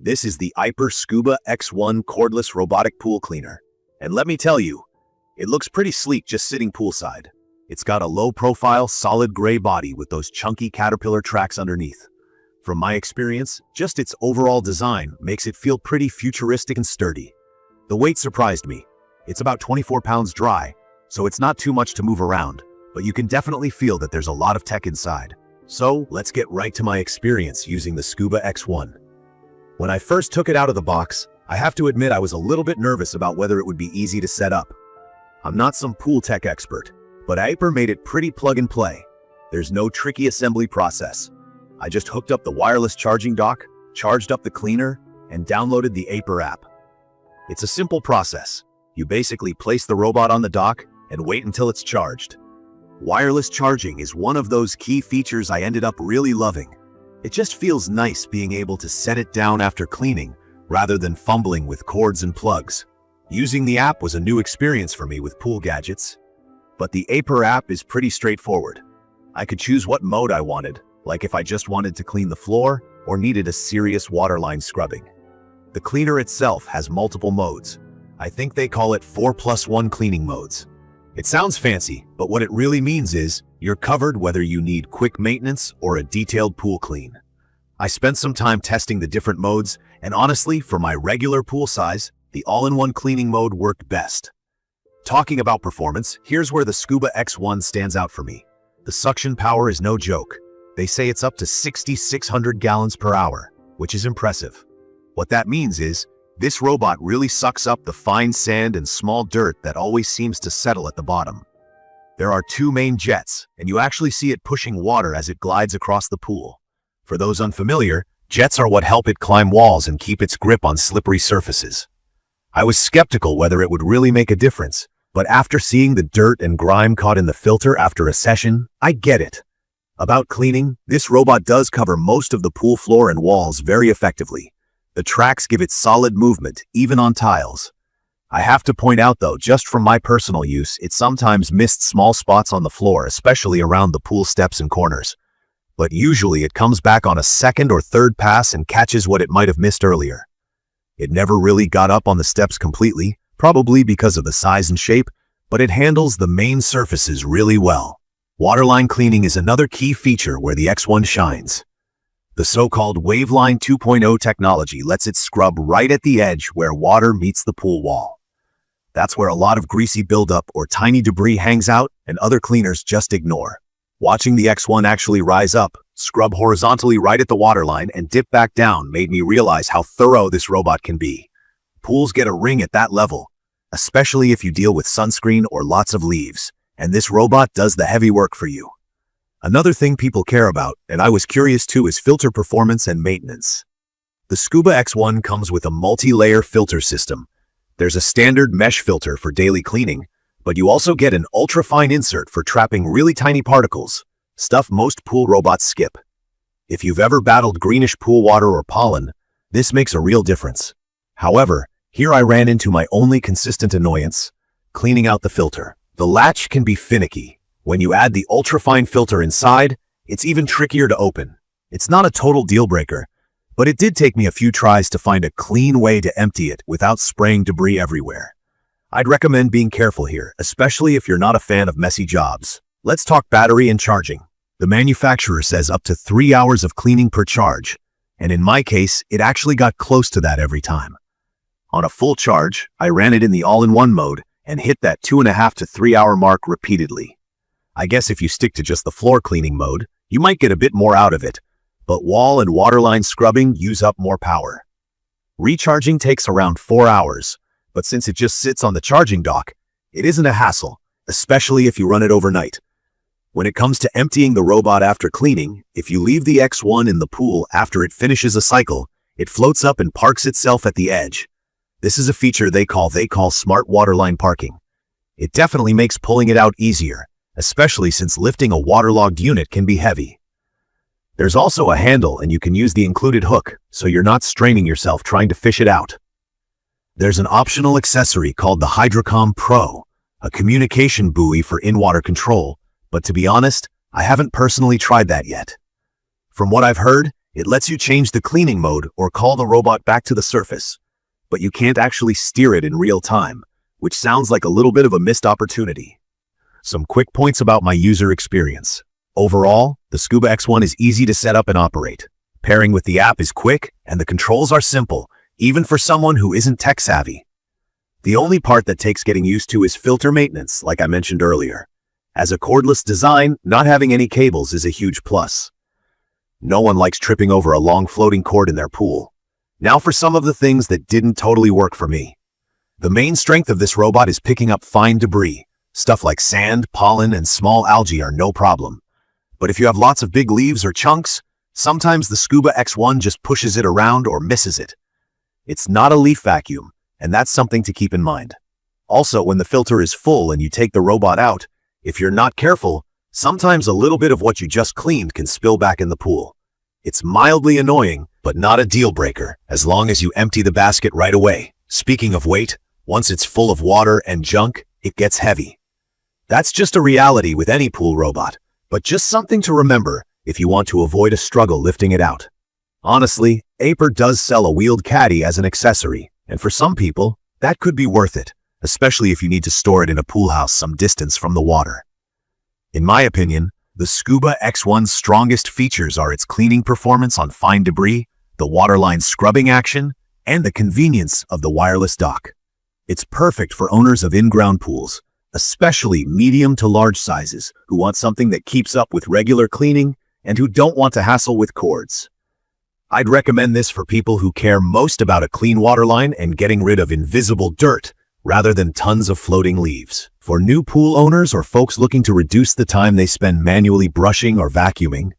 This is the AIPER Scuba X1 cordless robotic pool cleaner. And let me tell you, it looks pretty sleek just sitting poolside. It's got a low-profile, solid gray body with those chunky caterpillar tracks underneath. From my experience, just its overall design makes it feel pretty futuristic and sturdy. The weight surprised me. It's about 24 pounds dry, so it's not too much to move around, but you can definitely feel that there's a lot of tech inside. So let's get right to my experience using the Scuba X1. When I first took it out of the box, I have to admit I was a little bit nervous about whether it would be easy to set up. I'm not some pool tech expert, but AIPER made it pretty plug and play. There's no tricky assembly process. I just hooked up the wireless charging dock, charged up the cleaner, and downloaded the AIPER app. It's a simple process. You basically place the robot on the dock and wait until it's charged. Wireless charging is one of those key features I ended up really loving. It just feels nice being able to set it down after cleaning, rather than fumbling with cords and plugs. Using the app was a new experience for me with pool gadgets. But the AIPER app is pretty straightforward. I could choose what mode I wanted, like if I just wanted to clean the floor or needed a serious waterline scrubbing. The cleaner itself has multiple modes. I think they call it 4+1 cleaning modes. It sounds fancy, but what it really means is you're covered whether you need quick maintenance or a detailed pool clean. I spent some time testing the different modes, and honestly, for my regular pool size, the all-in-one cleaning mode worked best. Talking about performance, here's where the Scuba X1 stands out for me. The suction power is no joke. They say it's up to 6,600 gallons per hour, which is impressive. What that means is, this robot really sucks up the fine sand and small dirt that always seems to settle at the bottom. There are two main jets, and you actually see it pushing water as it glides across the pool. For those unfamiliar, jets are what help it climb walls and keep its grip on slippery surfaces. I was skeptical whether it would really make a difference, but after seeing the dirt and grime caught in the filter after a session, I get it. About cleaning, this robot does cover most of the pool floor and walls very effectively. The tracks give it solid movement, even on tiles. I have to point out though, just from my personal use, it sometimes missed small spots on the floor, especially around the pool steps and corners. But usually it comes back on a second or third pass and catches what it might have missed earlier. It never really got up on the steps completely, probably because of the size and shape, but it handles the main surfaces really well. Waterline cleaning is another key feature where the X1 shines. The so-called Waveline 2.0 technology lets it scrub right at the edge where water meets the pool wall. That's where a lot of greasy buildup or tiny debris hangs out and other cleaners just ignore. Watching the X1 actually rise up, scrub horizontally right at the waterline, and dip back down made me realize how thorough this robot can be. Pools get a ring at that level, especially if you deal with sunscreen or lots of leaves, and this robot does the heavy work for you. Another thing people care about, and I was curious too, is filter performance and maintenance. The Scuba X1 comes with a multi-layer filter system. There's a standard mesh filter for daily cleaning, but you also get an ultra-fine insert for trapping really tiny particles, stuff most pool robots skip. If you've ever battled greenish pool water or pollen, this makes a real difference. However, here I ran into my only consistent annoyance: cleaning out the filter. The latch can be finicky. When you add the ultra-fine filter inside, it's even trickier to open. It's not a total deal breaker, but it did take me a few tries to find a clean way to empty it without spraying debris everywhere. I'd recommend being careful here, especially if you're not a fan of messy jobs. Let's talk battery and charging. The manufacturer says up to 3 hours of cleaning per charge, and in my case, it actually got close to that every time. On a full charge, I ran it in the all-in-one mode and hit that 2.5 to 3 hour mark repeatedly. I guess if you stick to just the floor cleaning mode, you might get a bit more out of it, but wall and waterline scrubbing use up more power. Recharging takes around 4 hours, but since it just sits on the charging dock, it isn't a hassle, especially if you run it overnight. When it comes to emptying the robot after cleaning, if you leave the X1 in the pool after it finishes a cycle, it floats up and parks itself at the edge. This is a feature they call smart waterline parking. It definitely makes pulling it out easier, especially since lifting a waterlogged unit can be heavy. There's also a handle, and you can use the included hook, so you're not straining yourself trying to fish it out. There's an optional accessory called the Hydrocom Pro, a communication buoy for in-water control, but to be honest, I haven't personally tried that yet. From what I've heard, It lets you change the cleaning mode or call the robot back to the surface, but you can't actually steer it in real time, which sounds like a little bit of a missed opportunity. Some quick points about my user experience. Overall, the Scuba X1 is easy to set up and operate. Pairing with the app is quick, and the controls are simple, even for someone who isn't tech-savvy. The only part that takes getting used to is filter maintenance, like I mentioned earlier. As a cordless design, not having any cables is a huge plus. No one likes tripping over a long floating cord in their pool. Now for some of the things that didn't totally work for me. The main strength of this robot is picking up fine debris. Stuff like sand, pollen, and small algae are no problem. But if you have lots of big leaves or chunks, sometimes the Scuba X1 just pushes it around or misses it. It's not a leaf vacuum, and that's something to keep in mind. Also, when the filter is full and you take the robot out, if you're not careful, sometimes a little bit of what you just cleaned can spill back in the pool. It's mildly annoying, but not a deal breaker, as long as you empty the basket right away. Speaking of weight, once it's full of water and junk, it gets heavy. That's just a reality with any pool robot, but just something to remember if you want to avoid a struggle lifting it out. Honestly, AIPER does sell a wheeled caddy as an accessory, and for some people, that could be worth it, especially if you need to store it in a pool house some distance from the water. In my opinion, the Scuba X1's strongest features are its cleaning performance on fine debris, the Waterline scrubbing action, and the convenience of the wireless dock. It's perfect for owners of in-ground pools, especially medium to large sizes who want something that keeps up with regular cleaning and who don't want to hassle with cords. I'd recommend this for people who care most about a clean waterline and getting rid of invisible dirt rather than tons of floating leaves. For new pool owners or folks looking to reduce the time they spend manually brushing or vacuuming,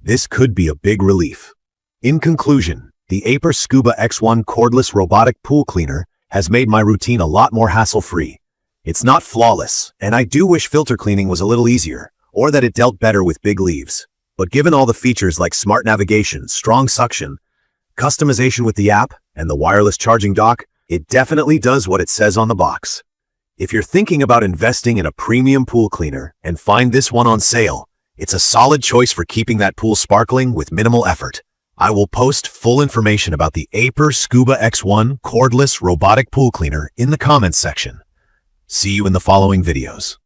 this could be a big relief. In conclusion, the AIPER Scuba X1 cordless robotic pool cleaner has made my routine a lot more hassle-free. It's not flawless, and I do wish filter cleaning was a little easier, or that it dealt better with big leaves. But given all the features like smart navigation, strong suction, customization with the app, and the wireless charging dock, it definitely does what it says on the box. If you're thinking about investing in a premium pool cleaner and find this one on sale, it's a solid choice for keeping that pool sparkling with minimal effort. I will post full information about the AIPER Scuba X1 cordless robotic pool cleaner in the comments section. See you in the following videos.